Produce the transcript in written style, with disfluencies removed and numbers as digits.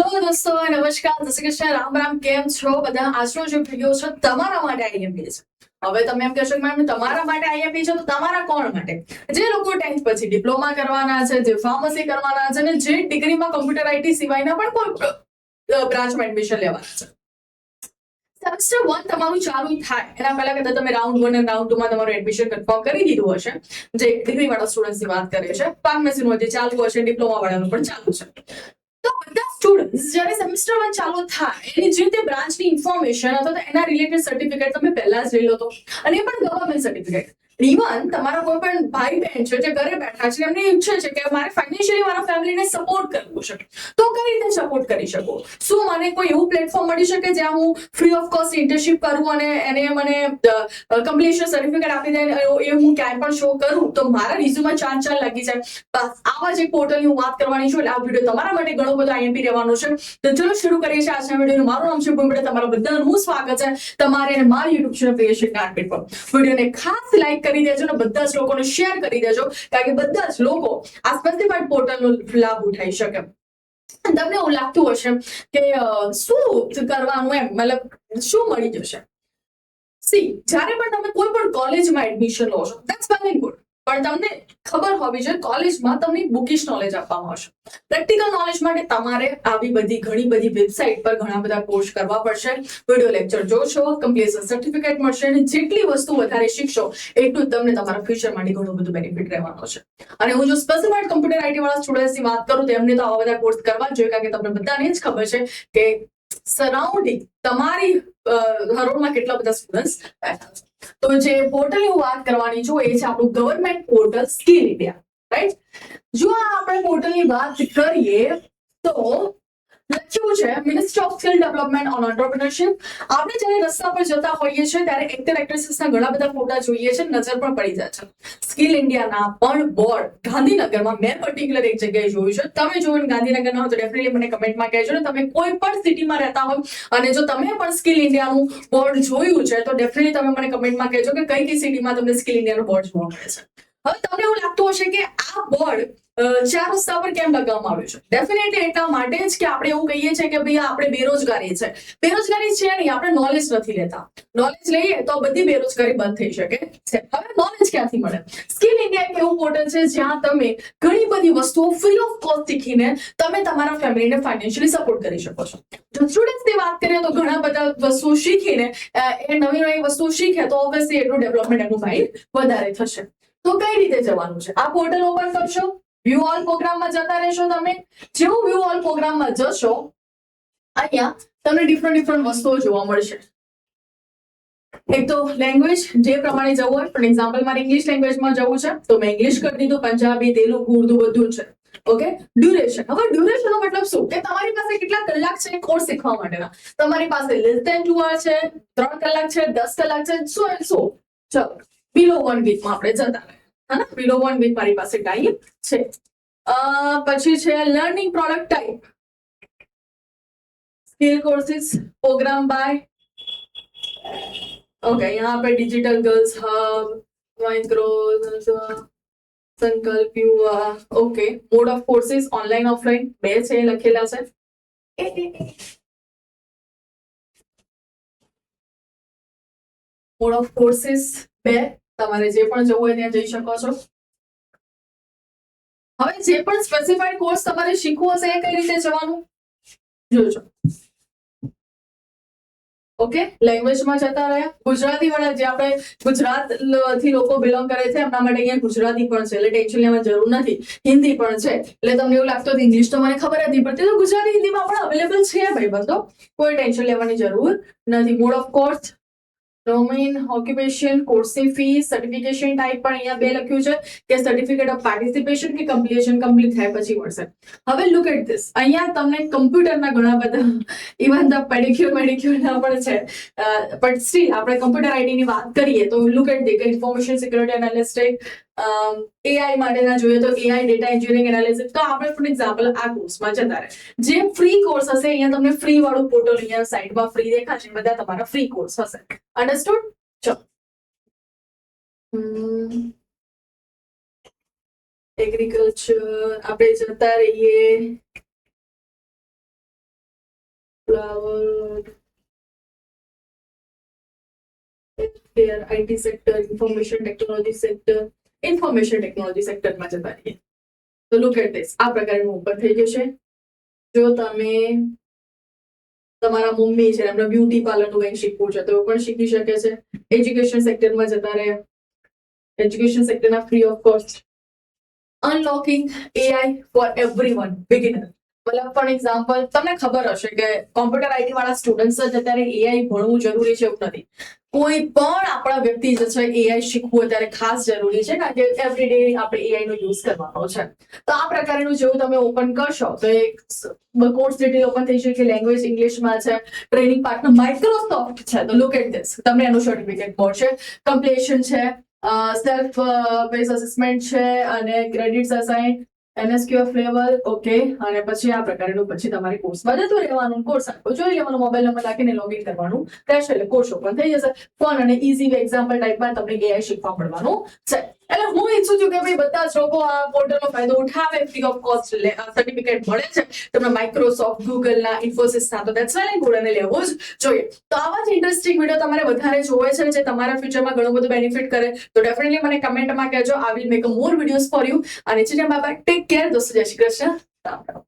Hello દોસ્તો, નમસ્કાર, જય શ્રી કૃષ્ણ, રામ રામ. કેમ છો બધા? આજનો જે વિડીયો છે તમારા માટે આઈએમપી છે. હવે તમે એમ કહેશો કે મેમ તમારા માટે આઈએમપી છે, તો તમારા કોણ માટે? જે લોકો 10th પછી ડિપ્લોમા કરવાના છે, જે ફાર્મસી કરવાના છે, અને જે ડિગ્રીમાં કમ્પ્યુટર આઈટી સિવાયના પણ કોઈ બ્રાન્ચમાં એડમિશન લેવાના છે. સેમેસ્ટર 1 તમારું ચાલુ થાય એના પહેલા કદાચ તમે રાઉન્ડ 1 અને રાઉન્ડ 2 માં તમારું એડમિશન કન્ફર્મ કરી દીધું હશે. જે ડિગ્રી વાળા સ્ટુડન્ટ્સની વાત કરે છે, ફાર્મસીનું હજી ચાલુ હશે, ડિપ્લોમા વાળાનું પણ ચાલુ છે. તો બધા સ્ટુડન્ટ્સ જ્યારે સેમેસ્ટર 1 ચાલુ થાય એની જે તે બ્રાન્ચની ઇન્ફોર્મેશન અથવા એના રિલેટેડ સર્ટિફિકેટ તમે પહેલા જ લઈ લો તો, અને એ પણ ગવર્મેન્ટ સર્ટિફિકેટ. ઇવન તમારા કોઈ પણ ભાઈ બહેન છે જે ઘરે બેઠા છે, એમની ઈચ્છા છે કે મારે ફાઇનાન્શિયલી મારા ફેમિલીને સપોર્ટ કરવું છે, તો કઈ રીતે સપોર્ટ કરી શકો? શું મને કોઈ એવું પ્લેટફોર્મ મળી શકે જ્યાં હું ફ્રી ઓફ કોસ્ટ ઇન્ટર્નશિપ કરું અને એને મને કમ્પ્લીશન સર્ટિફિકેટ આપી દે, એ હું ક્યાંય પણ શો કરું તો મારા રિઝ્યુમમાં ચાર લાગી જાય? બસ આવા જ એક પોર્ટલની હું વાત કરવાની છું. એટલે આ વિડીયો તમારા માટે ઘણો બધો આઈએમપી રહેવાનો છે. તો ચલો શરૂ કરીએ છીએ આજના વિડીયોનું. મારું નામ છે ભૂમિ. તમારા બધાનું સ્વાગત છે તમારે અને મારી યુટ્યુબ ચેનલ ક્રિએશન કાર્પેટ પર. વિડીયોને ખાસ લાઈક કરી દેજો અને બધા જ લોકોને શેર કરી દેજો, કારણ કે બધા જ લોકો આ સ્પેસિફાઈડ પોર્ટલનો લાભ ઉઠાવી શકે. તમને એવું લાગતું હશે કે શું કરવાનું, એમ મતલબ શું મળી જશે? સી, જ્યારે પણ તમે કોઈ પણ કોલેજમાં એડમિશન લો છો, ધેટ્સ વેલ એન્ડ ગુડ, પણ તમને ખબર હોવી જોઈએ કોલેજમાં તમને બુકિશ નોલેજ આપવામાં આવશે. પ્રેક્ટિકલ નોલેજ માટે તમારે આવી બધી ઘણી બધી વેબસાઇટ પર ઘણા બધા કોર્સ કરવા પડશે, વિડિયો લેક્ચર જોશો, કમ્પ્લીશન સર્ટિફિકેટ મળશે, અને જેટલી વસ્તુ વધારે શીખશો એટલું તમને તમારા ફ્યુચર માટે ઘણું બધું બેનિફિટ રહેવાનો છે. અને હું જો સ્પેસિફાઈડ કમ્પ્યુટર આઈટી વાળા સ્ટુડન્ટ્સની વાત કરું તો એમને તો આવા બધા કોર્સ કરવા જોઈએ, કારણ કે તમને બધાને જ ખબર છે કે સરાઉન્ડિંગ તમારી હરોળમાં કેટલા બધા સ્ટુડન્ટ્સ બેઠા છે. તો જે પોર્ટલની હું વાત કરવાની છું એ છે આપણું government portal skill India, right? જો આપણે પોર્ટલની વાત કરીએ તો લખ્યું છે ministry of skill development on entrepreneurship. આપણે જ્યારે રસ્તા પર જતા હોઈએ છીએ ત્યારે એક્ટર એક્ટ્રેસીસના ઘણા બધા ફોટા જોઈએ છે, નજર પણ પડી જાય છે. સ્કિલ ઇન્ડિયાના પણ બોર્ડ ગાંધીનગરમાં મેં પર્ટિક્યુલર એક જગ્યાએ જોયું છે. તમે જોઈને ગાંધીનગરના હો તો ડેફિનેટલી મને કમેન્ટમાં કહેજો ને તમે કોઈ પણ સિટીમાં રહેતા હો, અને જો તમે પણ સ્કિલ ઇન્ડિયાનું બોર્ડ જોયું છે તો ડેફિનેટલી તમે મને કમેન્ટમાં કહેજો કે કઈ કઈ સિટીમાં તમને સ્કિલ ઇન્ડિયાનું બોર્ડ જોવા મળે છે. હવે તમને એવું લાગતું હશે કે આ બોર્ડ ચાર રસ્તા પર કેમ લગાવવામાં આવ્યું છે? ડેફિનેટલી એટલા માટે જ કે આપણે એવું કહીએ છીએ કે ભાઈ આપણે બેરોજગારી છે. બેરોજગારી છે નહીં, આપણે નોલેજ નથી લેતા. નોલેજ લઈએ તો બધી બેરોજગારી બંધ થઈ શકે છે. હવે નોલેજ ક્યાંથી મળે? સ્કિલ ઇન્ડિયા એક એવું પોર્ટલ છે જ્યાં તમે ઘણી બધી વસ્તુઓ ફ્રી ઓફ કોસ્ટ શીખીને તમે તમારા ફેમિલીને ફાઇનાન્શિયલી સપોર્ટ કરી શકો છો. જો સ્ટુડન્ટ્સની વાત કરીએ તો ઘણા બધા વસ્તુઓ શીખીને એ નવી નવી વસ્તુઓ શીખે તો ઓબ્વિયસલી એટલું ડેવલપમેન્ટ એનું માઇન્ડ વધારે થશે. તો કઈ રીતે જવાનું છે? આ પોર્ટલ ઓપન કરશો, વ્યૂ ઓલ પ્રોગ્રામમાં જતા રહેશો. તમે જેવું વ્યૂ ઓલ પ્રોગ્રામમાં જશો, અહીંયા તમને ડિફરન્ટ વસ્તુઓ જોવા મળશે. એક તો લેંગ્વેજ જે પ્રમાણે જવું હોય, ફોર એક્ઝામ્પલ મારે ઇંગ્લિશ લેંગ્વેજમાં જવું છે તો મેં ઇંગ્લિશ કરી દીધું, પંજાબી, તેલુગુ, ઉર્દુ બધું છે. ઓકે. ડ્યુરેશન. હવે ડ્યુરેશનનો મતલબ શું? કે તમારી પાસે કેટલા કલાક છે કોર્સ શીખવા માટેના. તમારી પાસે લેસ ધેન 2 અવર છે, 3 કલાક છે, 10 કલાક છે, સો. ચલો બિલો 1 વીકમાં આપણે જતા રહે, હા, બિલો 1 વીક મારી પાસે ટાઈમ છે. પછી છે learning product type, skill courses, program by okay. यहाँ पे digital girls hub, micro Sankalp Yuva, okay. Mode of courses online offline બે છે લખેલા છે. મોડ ઓફ કોર્सेस બે, તમારે જે પણ જવું હોય ત્યાં જઈ શકો છો. હવે જે પણ સ્પેસિફાઈડ કોર્સ તમારે શીખવો હશે એ કઈ રીતે જવાનું જોજો. ઓકે. લેંગ્વેજમાં જતા રહ્યા. ગુજરાતી વાળા જે આપણે ગુજરાત થી લોકો બિલોંગ કરે છે એમના માટે અહીંયા ગુજરાતી પણ છે, એટલે ટેન્શન લેવાની જરૂર નથી. હિન્દી પણ છે, એટલે તમને એવું લાગતું હતું ઇંગ્લિશ તો મને ખબર હતી, પણ તો ગુજરાતી હિન્દીમાં પણ અવેલેબલ છે ભાઈ બંધો, કોઈ ટેન્શન લેવાની જરૂર નથી. Mode of course, domain, occupation, કોર્સની ફી, સર્ટિફિકેશન ટાઈપ પણ અહીંયા બે લખ્યું છે કે સર્ટિફિકેટ ઓફ પાર્ટિસિપેશન કે કમ્પ્લીશન કમ્પ્લીટ થાય પછી મળશે. હવે લુક એટ ધીસ. અહીંયા તમને કમ્પ્યુટરના ઘણા બધા ઇવન ધ મેડિક્યોરના પણ છે, પણ સ્ટીલ આપણે કમ્પ્યુટર આઈટીની વાત કરીએ તો look at the information security analyst, AI માટેના જોઈએ તો એઆઈ ડેટા એન્જિનિયરિંગ એનાલિસિસ. તો આપણે ફોર એક્ઝામ્પલ આ કોર્સમાં જતા રહે. જે ફ્રી કોર્સ હશે અહીંયા તમને ફ્રી વાળું પોર્ટલ અહીંયા સાઈડમાં ફ્રી દેખાશે, બધા તમારા ફ્રી કોર્સ હશે. અન્ડરસ્ટુડ? ચલો. એગ્રીકલ્ચર આપણે જતા રહીએ. cloud, healthcare, IT sector, information technology સેક્ટરમાં જતા રહીએ. તો લુક એટ ધીસ, આ પ્રકારનું ઉપર થઈ ગયું છે. જો તમે તમારા મમ્મી છે એમને બ્યુટી પાર્લરનું કંઈક શીખવું છે તો એ પણ શીખી શકે છે. એજ્યુકેશન સેક્ટરમાં જતા રહે, એજ્યુકેશન સેક્ટરના free of cost unlocking AI for everyone beginner. મતલબ ફોર એક્ઝામ્પલ તમને ખબર હશે કે કોમ્પ્યુટર IT વાળા સ્ટુડન્ટ્સ જ અત્યારે AI ભણવું જરૂરી છે એવું નથી. કોઈ પણ આપણા વ્યક્તિ જે છે AI શીખવું અત્યારે ખાસ જરૂરી છે કારણ કે એવરીડે આપણે AI નો યુઝ કરવાનો છે. તો આ પ્રકારનું જેવું તમે ઓપન કરશો તો એક કોર્સ ડિટેલ ઓપન થઈ જશે કે લેંગ્વેજ ઇંગ્લિશમાં છે, ટ્રેનિંગ પાર્ટનર માઇક્રોસોફ્ટ છે. તો લુક એટ ધીસ, તમને એનું સર્ટિફિકેટ મળશે, કમ્પ્લીશન છે, સેલ્ફ બેઝ અસેસમેન્ટ છે અને credits assign, NSQF level, okay. અને પછી આ પ્રકારનું પછી તમારે કોર્સમાં જતું રહેવાનું, કોર્સ આખો જોઈ લેવાનો, મોબાઈલ નંબર નાખીને લોગિન કરવાનું રહેશે એટલે કોર્સ ઓપન થઈ જશે. ફોન અને ઇઝી એક્ઝામ્પલ ટાઈપમાં તમને AI શીખવા મળવાનું છે. એટલે હું ઈચ્છું છું કે ભાઈ બધા જ લોકો આ પોર્ટલનો ફાયદો ઉઠાવે, ફ્રી ઓફ કોસ્ટ સર્ટિફિકેટ મળે છે તમને માઇક્રોસોફ્ટ, ગૂગલના, ઇન્ફોસિસના, તો દેટ્સ વેરી ગુડ અને લેવું જ જોઈએ. તો આવા જ ઇન્ટરેસ્ટિંગ વિડીયો તમારે વધારે જોવે છે જે તમારા ફ્યુચરમાં ઘણું બધું બેનિફિટ કરે તો ડેફિનેટલી મને કમેન્ટમાં કહેજો. I will make a more videos for you. અને ચીને બાય બાય, ટેક કેર દોસ્તો, જય શ્રી કૃષ્ણ, રામ રામ.